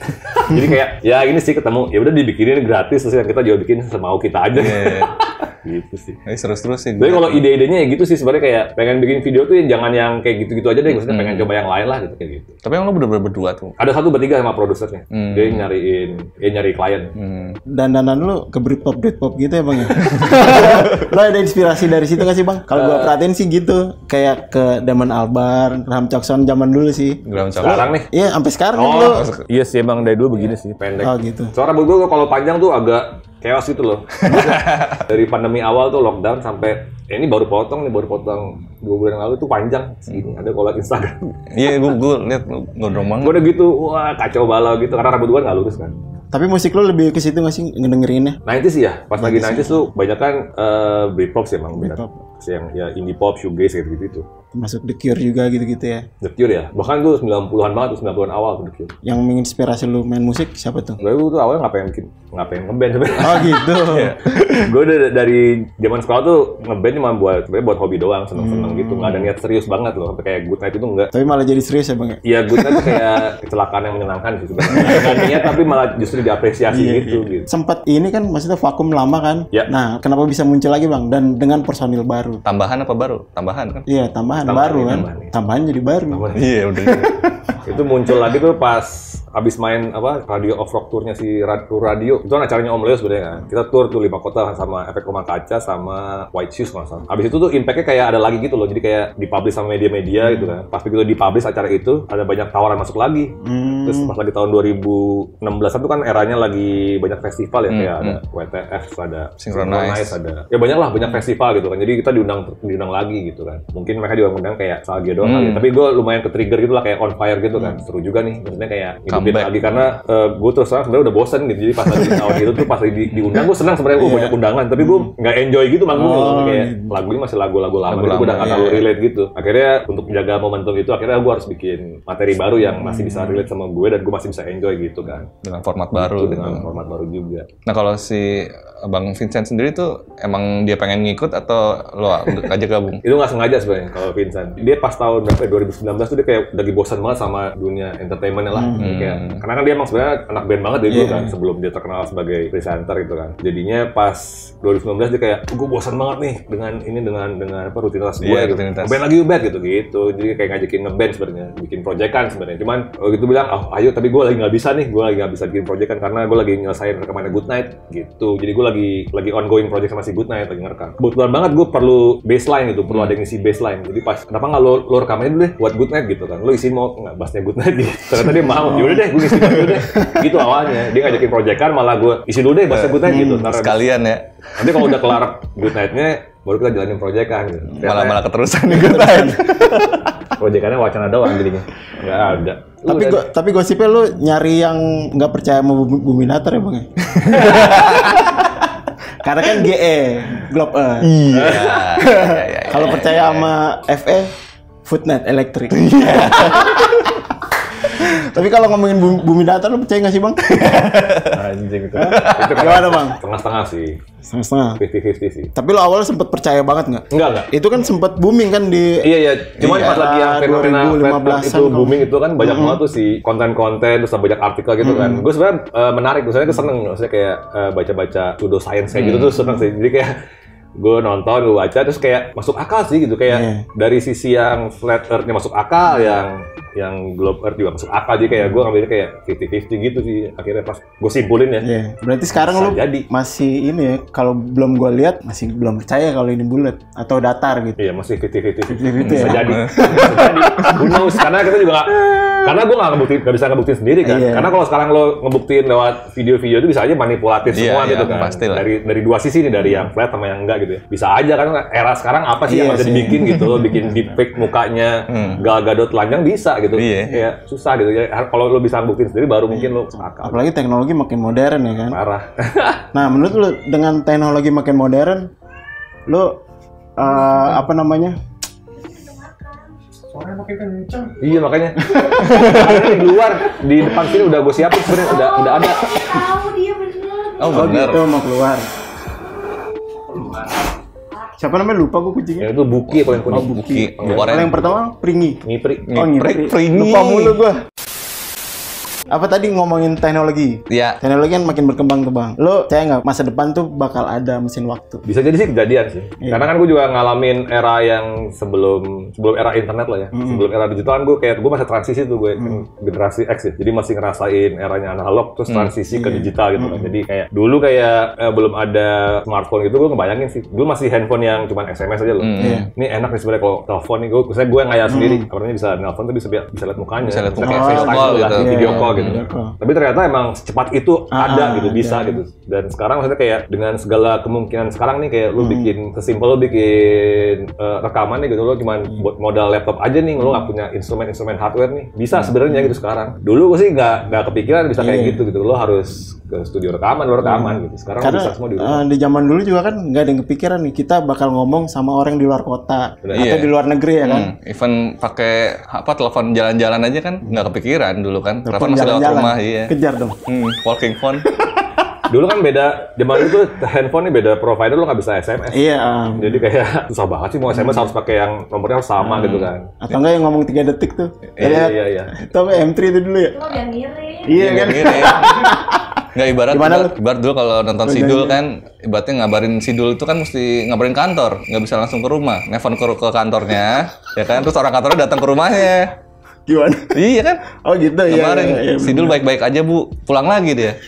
S2: Jadi kayak ya ini sih ketemu, ya udah dibikinin gratis, terus yang kita juga bikin semau kita aja. Gitu sih.
S3: Seru-seru sih.
S2: Jadi kalau ide-idenya ya gitu sih sebenarnya, kayak pengen bikin video tuh jangan yang kayak gitu-gitu aja deh, maksudnya pengen coba yang lain lah gitu kayak gitu.
S3: Tapi emang lo bener-bener berdua tuh?
S2: Ada satu bertiga sama produsernya. Dia nyari klien.
S1: Dandanan lu ke Britpop gitu ya Bang ya? Lo ada inspirasi dari situ nggak sih Bang? Kalau gua perhatiin sih gitu, kayak ke Damon Albarn, Graham Coxon zaman dulu sih.
S2: Sekarang nih?
S1: Iya, sampai sekarang kan lo.
S2: Iya sih, emang dari dulu begini sih, pendek.
S1: Oh gitu.
S2: Soalnya buat gue kalau panjang tuh agak chaos gitu loh. Dari pandemi awal tuh lockdown sampai ini baru potong 2 bulan yang lalu tuh panjang segini. Ada kalau liat Instagram.
S3: Iya, gue liat gondrong banget.
S2: Gue udah gitu, wah kacau balau gitu karena rambut gue nggak lurus kan.
S1: Tapi musik lo lebih ke situ nggak sih ngedengerinnya?
S2: 90s ya, pas lagi 90s tuh banyak kan Britpop sih emang benar. Yang ya indie pop, shoegaze kayak gitu.
S1: Masuk The Cure juga gitu-gitu ya?
S2: The Cure ya, bahkan tuh 90-an banget, 90-an awal tuh The Cure.
S1: Yang menginspirasi lu main musik siapa tuh?
S2: Gue tuh awalnya nggak pengen ngeband sebenarnya.
S1: Oh gitu.
S2: Gue udah dari zaman sekolah tuh ngeband cuma buat hobi doang, seneng-seneng gitu, nggak ada niat serius banget loh, sampai kayak Good Night itu enggak.
S1: Tapi malah jadi serius ya Bang ya?
S2: Iya, Good Night tuh kayak kecelakaan yang menyenangkan sih sebenarnya. Nggak niat tapi malah justru diapresiasi gitu.
S1: Sempat ini kan maksudnya vakum lama kan?
S2: Ya.
S1: Nah, kenapa bisa muncul lagi Bang? Dan dengan personil baru?
S3: Tambahan apa baru? Tambahan kan?
S1: Iya, tambahan baru kan? Tambahan jadi baru.
S3: Iya, udah.
S2: Itu muncul lagi tuh pas abis main Radio of Rock tournya si Radio. Itu kan acaranya Om Leo sebenarnya kan. Kita tour tuh 5 kota sama Efek Rumah Kaca sama White Shoes nggak salah. Abis itu tuh impact-nya kayak ada lagi gitu loh. Jadi kayak dipublish sama media-media gitu kan. Pas begitu dipublish acara itu ada banyak tawaran masuk lagi. Terus pas lagi tahun 2016 itu kan eranya lagi banyak festival ya, kayak ada WTF, ada Synchronize, ada ya banyak lah, banyak festival gitu kan. Jadi kita diundang lagi gitu kan. Mungkin mereka juga ngundang kayak Salgia doang kali. Tapi gue lumayan ke-trigger gitu lah, kayak on fire gitu kan. Seru juga nih, maksudnya kayak hidupin lagi karena gue terus terang sebenarnya udah bosen gitu. Jadi pas lagi tahun itu tuh pas lagi diundang gue senang sebenarnya, banyak undangan, tapi gue nggak enjoy gitu manggungnya. Kayak lagunya masih lagu-lagu lama, gue udah nggak terlalu relate gitu. Akhirnya untuk menjaga momentum itu, akhirnya gue harus bikin materi baru yang masih bisa relate sama gue dan gue masih bisa enjoy gitu kan.
S3: Dengan format baru.
S2: Dengan format baru juga.
S3: Nah kalau si Bang Vincent sendiri tuh emang dia pengen ngikut atau lo aja gabung?
S2: Itu nggak sengaja sebenarnya kalau Vincent. Dia pas tahun berapa 2019 tuh dia kayak lagi bosan banget sama dunia entertainment lah. Kayak, karena kan dia emang sebenarnya anak band banget dari dulu kan, sebelum dia terkenal sebagai presenter gitu kan. Jadinya pas 2019 dia kayak, gue bosan banget nih dengan rutinitas gue gitu. Ngeband lagi yuk, gitu. Jadi kayak ngajakin ngeband sebenarnya, bikin proyekan sebenarnya. Cuman gitu bilang, ayo tapi gue lagi nggak bisa nih, gue lagi nggak bisa bikin proyekan karena gue lagi nyelesain rekamannya Good Night gitu. Jadi gue lagi ongoing project sama si Good Night, lagi ngerekam. Kebetulan banget gue perlu baseline gitu, perlu ada yang ngisi baseline. Jadi pas, kenapa nggak lo rekamannya dulu deh buat Good Night gitu kan? Lo isi mau nggak bahasnya Good Night gitu. Ternyata dia mau, yaudah deh gue ngisi dulu deh. Gitu awalnya. Dia ngajakin proyekan, malah gue isi dulu deh bahasnya Good Night gitu.
S3: Sekalian ya.
S2: Nanti kalau udah kelar Good Night-nya, baru kita jalanin proyekan gitu.
S3: Malah keterusan nih Good Night.
S2: Proyekannya wacana doang jadinya. Nggak ada.
S1: Tapi gosipnya lu nyari yang nggak percaya sama Buminator ya Bang ya? Karena kan GE, Globe Earth.
S3: Iya.
S1: Kalau percaya sama FE, Footnet Electric. Tapi kalau ngomongin Buminator, lu percaya nggak sih Bang?
S2: Anjing itu.
S1: Itu gimana Bang?
S2: Setengah-setengah sih.
S1: Setengah-setengah.
S2: 50-50 sih.
S1: Tapi lo awalnya sempet percaya banget nggak?
S2: Enggak.
S1: Itu kan sempet booming kan di...
S2: Iya. Cuman pas lagi yang fenomena
S1: 2015-an
S2: itu booming itu kan banyak banget tuh si konten-konten, terus banyak artikel gitu kan. Gue sebenarnya menarik, misalnya gue seneng. Maksudnya kayak baca-baca pseudoscience kayak gitu tuh seneng sih. Jadi kayak gue nonton, gue baca, terus kayak masuk akal sih gitu, kayak dari sisi yang flat earth-nya masuk akal, yang globe earth juga masuk akal, jadi kayak gue ngambilnya kayak 50-50 gitu sih akhirnya pas gue simpulin ya.
S1: Iya. Berarti sekarang lu masih ini ya, kalau belum gue lihat masih belum percaya kalau ini bulat atau datar gitu.
S2: Iya, masih 50-50
S1: ya?
S2: bisa jadi. Who knows, karena kita juga karena gue nggak bisa ngebuktiin sendiri kan. Karena kalau sekarang lo ngebuktiin lewat video-video itu bisa aja manipulatif semua gitu kan.
S3: Pastilah.
S2: Dari dua sisi nih, dari yang flat sama yang enggak gitu ya. Bisa aja kan, era sekarang apa sih yang bisa dibikin gitu, lo bikin deepfake mukanya Gal Gadot telanjang bisa gitu. Kayak susah gitu ya. Kalau lo bisa ngebuktiin sendiri baru mungkin lo akal.
S1: Apalagi teknologi makin modern ya kan.
S2: Parah.
S1: Nah, menurut lo dengan teknologi makin modern, lo apa namanya?
S4: Suaranya makin kenceng.
S2: Iya makanya. Karena di luar, di depan sini udah gue siapin sebenarnya, udah ada.
S5: Tahu dia bener.
S3: Oh benar.
S1: Gitu mau keluar. Siapa namanya, lupa gue kucingnya.
S2: Ya, itu Buki paling kuning.
S3: Buki.
S1: Kalau yang pertama Pringi.
S2: Ngipri.
S3: Pringi.
S1: Lupa mulu gue. Apa tadi ngomongin teknologi?
S3: Iya.
S1: Teknologi kan makin berkembang tuh bang. Lo percaya nggak masa depan tuh bakal ada mesin waktu?
S2: Bisa jadi sih kejadian sih. Karena kan gue juga ngalamin era yang sebelum era internet lah ya. Sebelum era digital kan gue masih transisi tuh, gue kan generasi X ya. Jadi masih ngerasain eranya analog terus transisi ke digital gitu kan. Jadi kayak dulu kayak belum ada smartphone gitu, gue ngebayangin sih. Dulu masih handphone yang cuma SMS aja loh. Ini enak nih sebenarnya kalau telepon nih. Misalnya gue ngayal sendiri, kabarnya bisa nelpon tuh bisa lihat mukanya.
S3: Bisa lihat
S2: kayak
S3: mukanya,
S2: FaceTime
S3: call
S2: lah,
S3: gitu.
S2: video call gitu. Tapi ternyata emang secepat itu ada gitu, bisa gitu. Dan sekarang maksudnya kayak dengan segala kemungkinan sekarang nih, kayak lu bikin sesimpel lu bikin rekaman nih gitu, lu cuma modal laptop aja nih, lu nggak punya instrumen hardware nih, bisa sebenarnya gitu sekarang. Dulu gue sih nggak kepikiran bisa kayak gitu, lu harus ke studio rekaman, lu rekaman gitu. Sekarang
S1: Karena
S2: bisa semua di rumah.
S1: di zaman dulu juga kan nggak ada yang kepikiran nih kita bakal ngomong sama orang di luar kota atau di luar negeri ya kan.
S3: Even pakai telepon jalan-jalan aja kan nggak kepikiran dulu kan. Telepon masih lewat rumah, iya.
S1: Kejar dong.
S3: Walking phone.
S2: Dulu kan beda, zaman itu handphone nih beda provider, lo nggak bisa SMS.
S1: Iya.
S2: Jadi kayak susah banget sih mau SMS harus pakai yang nomornya harus sama gitu kan.
S1: Atau enggak yang ngomong 3 detik tuh.
S2: Iya.
S1: Itu M3 itu dulu ya.
S5: Lo biar ngirim.
S1: Iya kan.
S3: Nggak ibarat dulu kalau nonton Sidul kan, ibaratnya ngabarin Sidul itu kan mesti ngabarin kantor, nggak bisa langsung ke rumah. Nelfon ke kantornya, ya kan, terus orang kantornya datang ke rumahnya.
S1: Gimana?
S3: Iya kan?
S1: Oh gitu ya.
S3: Kemarin Sidul baik-baik aja bu, pulang lagi dia.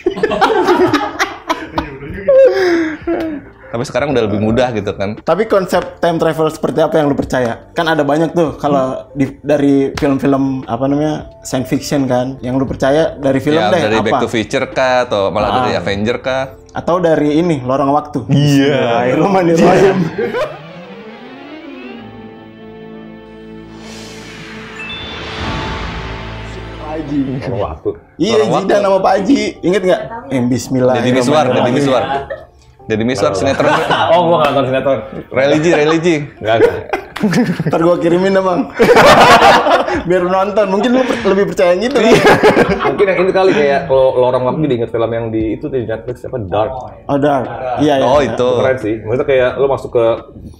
S3: Tapi sekarang udah lebih mudah gitu kan.
S1: Tapi konsep time travel seperti apa yang lu percaya? Kan ada banyak tuh kalau dari film-film apa namanya science fiction kan, yang lu percaya dari film
S3: Ya
S1: deh
S3: dari
S1: apa?
S3: Back to Future kah, atau malah dari Avenger kah?
S1: Atau dari ini lorong waktu?
S3: Iya.
S1: Iron Man itu ayam. Haji.
S2: Orang waktu.
S1: Iya, Zidane sama Pak Haji. Ingat nggak? Bismillah.
S3: Deddy Miswar sinetron.
S2: Oh, gua nggak nonton sinetron.
S3: religi.
S2: Nggak.
S1: Ntar gua kirimin deh bang. Biar lu nonton. Mungkin lu lebih percaya yang gitu.
S2: Mungkin yang ini kali kayak kalau lorong waktu jadi inget film yang di itu di Netflix apa Dark.
S1: Oh Dark. Iya.
S3: Oh itu.
S2: Keren sih. Maksudnya kayak lu masuk ke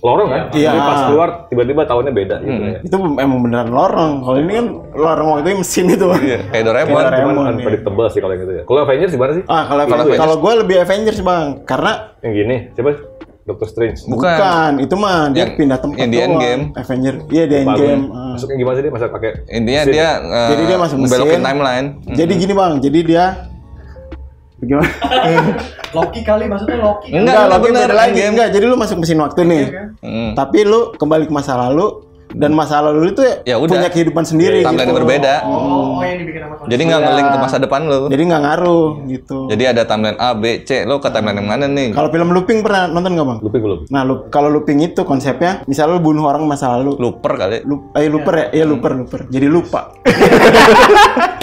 S2: lorong kan.
S1: Iya.
S2: Tapi pas keluar tiba-tiba tahunnya beda gitu ya.
S1: Itu emang beneran lorong. Kalau ini kan lorong waktunya mesin itu.
S3: Iya, kayak Doraemon.
S2: Cuman unpredictable sih kalau yang gitu ya. Kalau Avengers gimana sih?
S1: Kalau gue lebih Avengers bang, karena
S2: Yang gini, siapa? Doctor Strange.
S1: bukan itu mah dia
S3: Yang-
S1: pindah tempat
S3: yang di
S1: doang.
S3: Endgame.
S1: Avenger, iya di Endgame.
S2: Masuknya gimana sih dia? Masa pakai
S3: Intinya
S2: mesin?
S3: dia
S1: Jadi dia masuk mesin.
S3: belokin timeline.
S1: Jadi gini bang, jadi dia bagaimana?
S4: Loki kali, maksudnya Loki.
S3: Enggak
S1: Loki
S3: bener
S1: beda lagi.
S3: Endgame.
S1: Enggak, jadi lu masuk mesin waktu nih. Tapi lu kembali ke masa lalu dan masa lalu itu
S3: Ya udah.
S1: punya kehidupan sendiri.
S3: Timeline
S1: gitu.
S3: berbeda.
S4: Oh, yang dibikin sama Tony.
S3: Jadi nggak nge-link ke masa depan lo.
S1: Jadi nggak ngaruh gitu.
S3: Jadi ada timeline A, B, C. Lo ke timeline yang mana nih?
S1: Kalau film looping pernah nonton nggak bang?
S2: Looping belum?
S1: Nah, kalau looping itu konsepnya, misalnya lu bunuh orang masa lalu.
S3: Looper kali.
S1: Looper ya? Iya looper. Jadi lupa.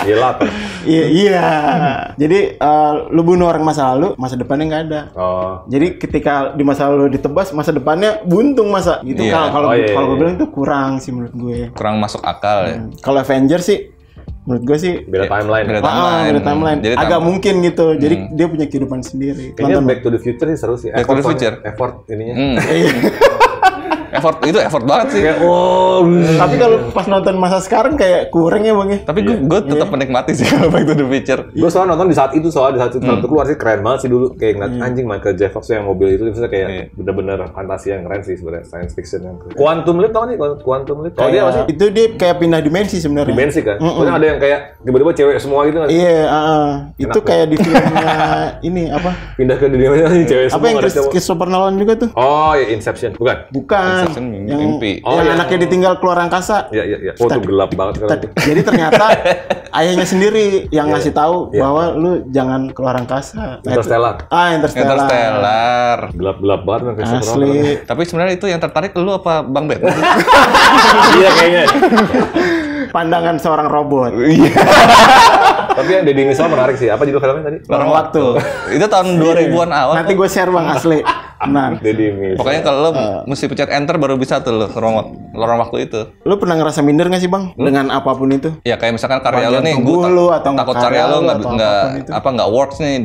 S2: Gila kan?
S1: Iya. Jadi lu bunuh orang masa lalu, masa depannya nggak ada.
S2: Oh.
S1: Jadi ketika di masa lalu ditebas, masa depannya buntung masa. Gitu.
S3: Iya.
S1: Kalau
S2: Iya.
S1: gue bilang itu kurang sih menurut gue.
S3: Kurang masuk akal ya.
S1: Kalau Avenger sih, menurut gue sih
S2: Beda timeline.
S3: Beda
S1: beda timeline.
S3: Jadi
S1: Agak mungkin gitu. Jadi dia punya kehidupan sendiri.
S2: Kayaknya
S1: Nonton,
S2: Back to the Future sih seru sih.
S3: Back to the Future.
S2: Effort ininya.
S3: effort banget sih.
S2: Kayak
S1: Tapi kalau pas nonton masa sekarang kayak kurang ya bang ya.
S3: Tapi gue tetap menikmati sih kalau Back to the Future.
S2: gue soalnya nonton di saat itu film itu keluar sih keren banget sih dulu, kayak ngeliat anjing Michael J. Fox yang mobil itu bisa kayak bener-bener fantasi yang keren sih sebenarnya, science fiction yang keren. Quantum Leap tau nih Quantum Leap? Kalau dia apa sih?
S1: Itu dia kayak pindah dimensi sebenarnya.
S2: Dimensi kan? Soalnya ada yang kayak tiba-tiba cewek semua gitu kan?
S1: Iya, itu kayak di filmnya ini apa?
S2: Pindah ke dimensi cewek
S1: Apa
S2: semua.
S1: yang
S2: ada cowok.
S1: Christopher Nolan juga tuh?
S2: Oh ya Inception, bukan?
S1: Bukan.
S3: Inception
S1: Yang
S3: mimpi.
S1: anaknya ditinggal keluar angkasa.
S2: Iya. Oh tuh gelap banget sekarang tuh.
S1: Jadi ternyata ayahnya sendiri yang ngasih tahu bahwa lu jangan keluar angkasa.
S2: Interstellar.
S3: Interstellar.
S2: Gelap-gelap banget kan Christopher Nolan.
S1: Asli.
S3: Tapi sebenarnya itu yang tertarik lu apa Bang Bet?
S2: Iya kayaknya.
S1: Pandangan seorang robot.
S2: Tapi yang Deddy Miswar menarik sih. Apa judul filmnya tadi?
S1: Lorong waktu.
S3: Itu tahun 2000-an awal.
S1: Nanti gue share bang asli. Nah,
S2: Deddy Miswar.
S3: Pokoknya kalau lo mesti pencet enter baru bisa tuh lo lorong waktu itu.
S1: lu pernah ngerasa minder nggak sih bang dengan apapun itu?
S3: Ya kayak misalkan karya lo
S1: Bagian
S3: nih,
S1: tubuh lu atau
S3: takut
S1: karya
S3: karya lo
S1: lu atau apapun itu.
S3: nggak works nih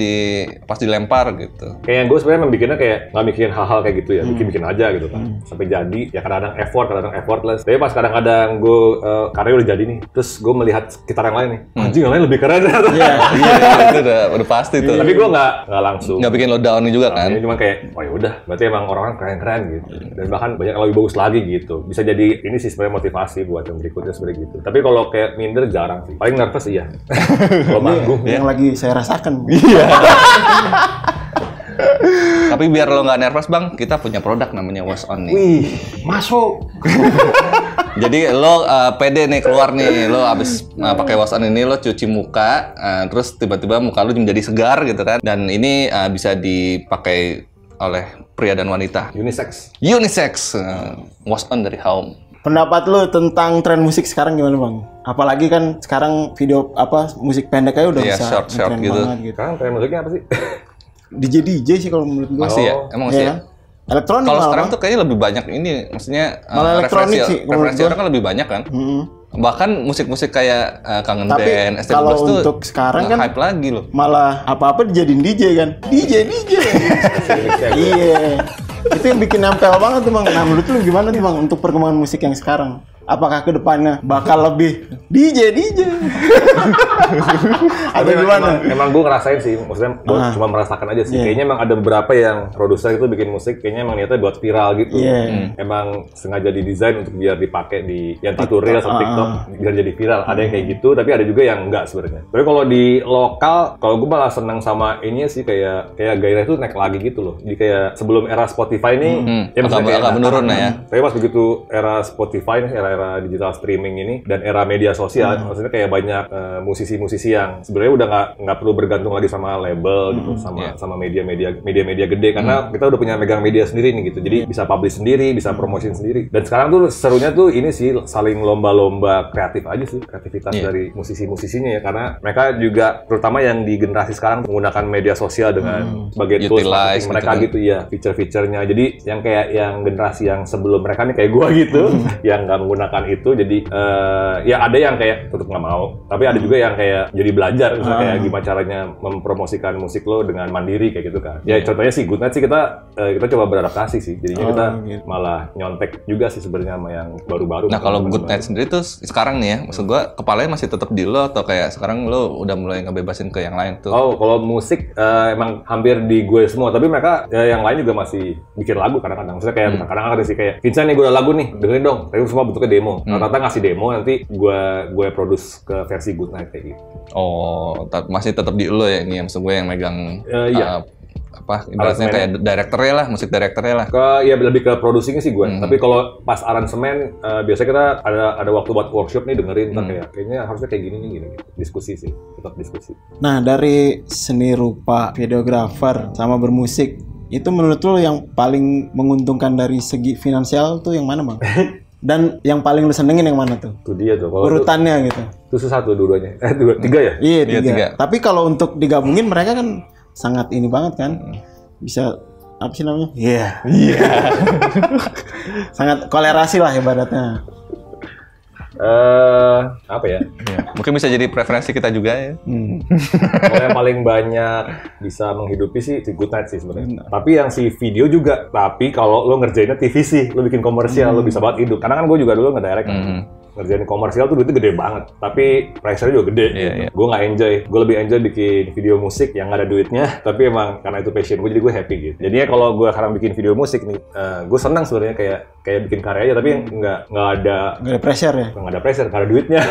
S3: pas dilempar gitu.
S2: Kayak gue sebenarnya membikinnya kayak nggak mikirin hal-hal kayak gitu ya, bikin aja gitu kan. Sampai jadi, ya kadang-kadang effort, kadang-kadang effortless. Tapi pas kadang-kadang gue karya udah jadi nih, terus gue melihat sekitar yang lain nih, anjing yang lain lebih keren.
S3: Iya, itu udah pasti tuh.
S2: Tapi gue nggak langsung.
S3: Nggak bikin lo down juga kan?
S2: Ini cuma kayak, oh ya udah, berarti emang orang-orang keren-keren gitu. Dan bahkan banyak yang lebih bagus lagi gitu. Bisa jadi ini sih sebenarnya motivasi buat yang berikutnya sebenarnya gitu. Tapi kalau kayak minder jarang sih. Paling nervous iya. Kalau manggung.
S1: Yang lagi saya rasakan.
S3: Tapi biar lo nggak nervous bang, kita punya produk namanya Wash On nih.
S1: Wih, masuk.
S3: Jadi lo pede nih keluar nih, lo abis pakai Wash On ini lo cuci muka, terus tiba-tiba muka lo menjadi segar gitu kan. Dan ini bisa dipakai oleh pria dan wanita.
S2: Unisex.
S3: Wash On dari Home.
S1: Pendapat lu tentang tren musik sekarang gimana bang? Apalagi kan sekarang video musik pendek aja udah
S3: Iya,
S1: bisa
S3: short
S1: ngetren
S3: gitu.
S1: banget gitu.
S2: Sekarang tren musiknya apa sih?
S1: DJ sih kalau menurut gua.
S3: Masih ya? Emang masih ya?
S1: Kan? Elektronik
S3: Kalau
S1: malah,
S3: sekarang
S1: Bang.
S3: tuh kayaknya lebih banyak ini, maksudnya
S1: Malah elektronik sih, kalau
S3: referensi
S1: menurut
S3: orang kan lebih banyak kan. Bahkan musik-musik kayak Kangen
S1: Tapi
S3: Band, ST12
S1: kalau
S3: tuh
S1: untuk sekarang
S3: nggak
S1: kan
S3: hype lagi loh.
S1: malah apa-apa dijadiin DJ kan. DJ. Iya. Itu yang bikin nempel banget tuh bang. Nah menurut lu gimana tuh bang untuk perkembangan musik yang sekarang? Apakah kedepannya bakal lebih DJ? Atau gimana?
S2: Emang gue ngerasain sih, maksudnya gue cuma merasakan aja sih.
S1: Iya.
S2: Kayaknya emang ada beberapa yang produser itu bikin musik, kayaknya emang niatnya buat viral gitu.
S1: Iya.
S2: Emang sengaja didesain untuk biar dipakai di yang tutorial atau TikTok biar jadi viral. Ada yang kayak gitu, tapi ada juga yang enggak sebenarnya. Tapi kalau di lokal, kalau gue malah seneng sama ini sih kayak gairah itu naik lagi gitu loh. Jadi kayak sebelum era Spotify nih, ya maksudnya kayak
S3: agak menurun lah ya.
S2: Tapi pas begitu era Spotify nih, era digital streaming ini dan era media sosial, maksudnya kayak banyak musisi-musisi yang sebenarnya udah nggak perlu bergantung lagi sama label gitu, sama media-media gede karena kita udah punya megang media sendiri nih gitu. Jadi bisa publish sendiri, bisa promosiin sendiri. Dan sekarang tuh serunya tuh ini sih saling lomba-lomba kreatif aja sih, kreativitas dari musisi-musisinya ya, karena mereka juga terutama yang di generasi sekarang menggunakan media sosial dengan sebagai tools marketing mereka gitu ya, feature-featurenya. Jadi yang kayak yang generasi yang sebelum mereka nih kayak gua gitu, yang nggak menggunakan itu, jadi ya ada yang kayak tetap nggak mau, tapi ada juga yang kayak jadi belajar misalnya kayak gimana caranya mempromosikan musik lo dengan mandiri kayak gitu kan. Ya contohnya sih Good Night sih kita coba beradaptasi sih, jadinya kita malah nyontek juga sih sebenarnya sama yang baru-baru.
S3: Nah kalau Good Night sendiri tuh sekarang nih ya, maksud gua kepalanya masih tetap di lo atau kayak sekarang lo udah mulai ngebebasin ke yang lain tuh?
S2: Oh kalau musik emang hampir di gue semua, tapi mereka yang lain juga masih bikin lagu kadang-kadang. Maksudnya kayak kadang-kadang sih kayak Vincent nih gue ada lagu nih, dengerin dong. Tapi semua bentuknya demo. Rata-rata ngasih demo, nanti gue produce ke versi Good Night kayak gitu.
S3: Oh, masih tetap di lo ya ini, maksud gue yang megang
S2: Iya.
S3: ibaratnya kayak directornya lah, musik directornya lah.
S2: Ya lebih ke producingnya sih gue. Tapi kalau pas aransemen biasanya kita ada waktu buat workshop nih dengerin kayaknya harusnya kayak gini nih gini. Diskusi sih, tetap diskusi.
S1: Nah dari seni rupa, videografer sama bermusik itu menurut lo yang paling menguntungkan dari segi finansial tuh yang mana bang? Dan yang paling lu senengin yang mana tuh?
S2: Itu dia tuh. Kalau
S1: urutannya gitu.
S2: Itu susah tuh dua-duanya. Tiga ya?
S1: Iya,
S3: Iya,
S1: tiga.
S3: tiga.
S1: Tapi kalau untuk digabungin mereka kan sangat ini banget kan. Bisa apa sih namanya? Iya. Sangat kolerasi lah ibaratnya.
S2: Apa ya?
S3: Iya. Mungkin bisa jadi preferensi kita juga ya.
S2: Kalau yang paling banyak bisa menghidupi sih si Good Night sih sebenarnya. Tapi yang si video juga. Tapi kalau lo ngerjainnya TVC, lo bikin komersial, lo bisa banget hidup. Karena kan gue juga dulu ngedirect kan. Ngerjain komersial tuh duitnya gede banget, tapi pressure-nya juga gede. Gue nggak enjoy, gue lebih enjoy bikin video musik yang nggak ada duitnya, tapi emang karena itu passion gue, jadi gue happy gitu. Jadinya kalau gue sekarang bikin video musik nih, gue senang sebenarnya kayak bikin karya aja, tapi nggak ada
S1: pressure ya?
S2: Nggak ada pressure, karena duitnya.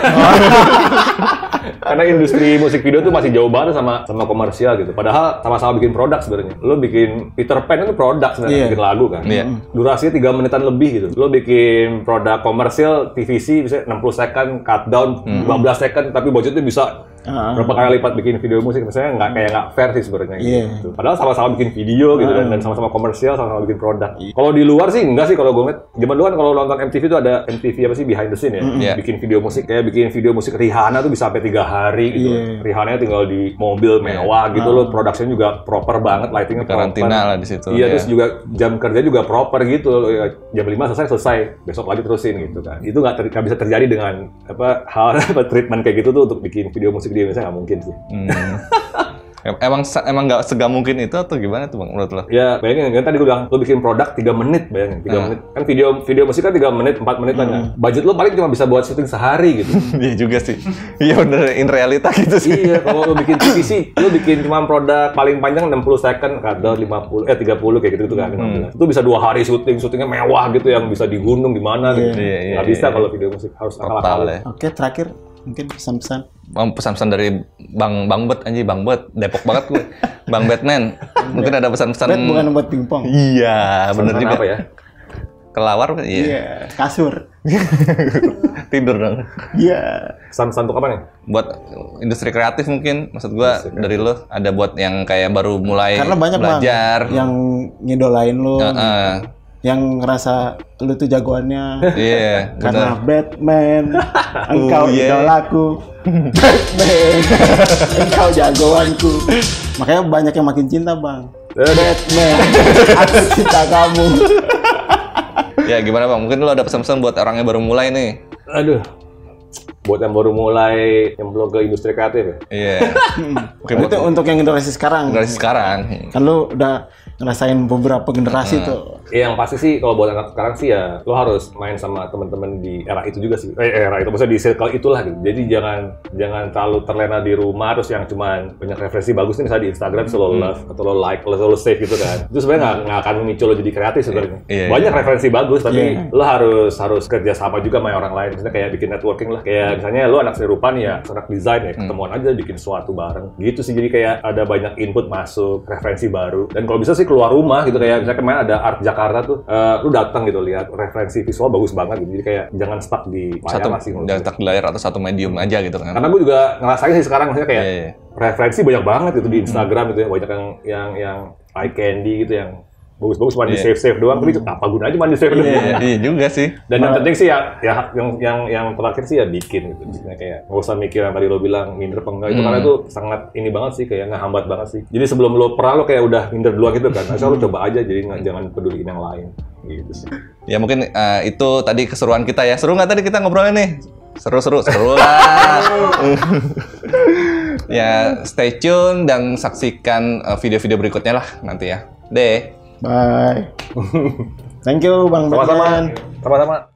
S2: Karena industri musik video tuh masih jauh banget sama komersial gitu. Padahal sama-sama bikin produk sebenarnya. Lo bikin Peter Pan itu produk sebenarnya, bikin lagu kan. Durasinya 3 menitan lebih gitu. Lo bikin produk komersial TVC bisa 60 second, cut down 15 second, tapi budgetnya bisa berapa kali lipat bikin video musik. Misalnya nggak fair sih sebenarnya gitu. Padahal sama-sama bikin video gitu dan sama-sama komersial, sama-sama bikin produk. Kalau di luar sih enggak sih, kalau gue ngeliat. Zaman dulu kan kalau nonton MTV itu ada MTV apa sih, behind the scene ya. Bikin video musik, kayak bikin video musik Rihanna tuh bisa sampai 3 hari gitu. Rihanna tinggal di mobil mewah gitu loh, produksinya juga proper banget, lightingnya
S3: karantina lah di situ.
S2: Iya, terus juga jam kerja juga proper gitu. Jam 5 selesai, besok lagi terusin gitu kan. Itu nggak bisa terjadi dengan hal treatment kayak gitu tuh untuk bikin video musik di Indonesia, nggak mungkin sih.
S3: Emang nggak segak mungkin itu atau gimana tuh Bang menurut lo?
S2: Ya bayangin kan tadi gue bilang lo bikin produk 3 menit, bayangin 3 menit kan video musik kan 3 menit 4 menit kan. Budget lo paling cuma bisa buat syuting sehari gitu.
S3: Iya juga sih. Iya bener, in realita gitu sih.
S2: Iya, kalau lo bikin TVC lo bikin cuma produk paling panjang 60 second, kadang 30 kayak gitu kan 15. Itu bisa 2 hari syutingnya mewah gitu, yang bisa di gunung di mana gitu. Nggak bisa kalau video musik, harus akal-akal ya.
S1: Oke, terakhir mungkin pesan-pesan.
S3: Pesan-pesan dari Bang Bet, Bang Bet, Depok banget gue. Bang Batman, mungkin ada pesan-pesan.
S1: Bet bukan buat pingpong.
S3: Iya, bener juga.
S2: Apa ya?
S3: Kelawar,
S1: Iya, kasur.
S3: Tidur dong.
S1: Iya.
S2: Pesan-pesan untuk apa nih?
S3: Buat industri kreatif mungkin, maksud gue dari lo ada buat yang kayak baru mulai
S1: Karena banyak
S3: belajar.
S1: Bang yang ngidolain lo. Yang ngerasa lu tuh jagoannya.
S3: Iya,
S1: karena Batman, engkau idolaku. Batman, engkau jagoanku. Makanya banyak yang makin cinta, Bang. Batman, aku cinta kamu.
S3: Ya gimana Bang? Mungkin lu ada pesan-pesan buat orang yang baru mulai nih.
S2: Aduh. Buat yang baru mulai nyemplung ke industri kreatif ya?
S3: Iya.
S1: Itu untuk yang generasi sekarang.
S3: Generasi sekarang.
S1: Kan lu udah ngerasain beberapa generasi tuh.
S2: Yang pasti sih kalau buat anak sekarang sih ya lo harus main sama teman-teman di era itu juga sih. Era itu maksudnya di circle itulah gitu. Jadi jangan terlalu terlena di rumah terus yang cuman banyak referensi bagus nih misalnya di Instagram selalu love atau lo like, lo save gitu kan. Itu sebenarnya nggak akan memicu lo jadi kreatif sebenarnya. Banyak referensi bagus tapi lo harus kerja sama juga sama orang lain. Misalnya kayak bikin networking lah. Kayak misalnya lo anak seni rupa nih ya, anak desain ya, ketemuan aja bikin sesuatu bareng. Gitu sih, jadi kayak ada banyak input masuk, referensi baru. Dan kalau bisa sih keluar rumah gitu, kayak misalnya kemarin ada Art Jakarta tuh, lu datang gitu lihat referensi visual bagus banget gitu. Jadi kayak jangan stuck di layar masih.
S3: Jangan stuck di layar atau satu medium aja gitu kan.
S2: Karena gue juga ngerasain sih sekarang maksudnya kayak referensi banyak banget gitu di Instagram gitu ya, banyak yang eye candy gitu yang bagus-bagus cuma di save doang, tapi apa gunanya cuma di save doang?
S3: Iya juga sih.
S2: Dan yang penting sih yang terakhir sih ya bikin gitu. Misalnya kayak nggak usah mikir yang tadi lo bilang minder apa enggak itu, karena itu sangat ini banget sih, kayak ngehambat banget sih. Jadi sebelum lo pernah lo kayak udah minder duluan gitu kan, asal lo coba aja, jadi jangan peduliin yang lain gitu sih.
S3: Ya mungkin itu tadi keseruan kita ya. Seru nggak tadi kita ngobrolnya nih? Seru lah. Ya stay tune dan saksikan video-video berikutnya lah nanti ya. Deh.
S1: Bye. Thank you Bang Batman.
S2: Sama-sama.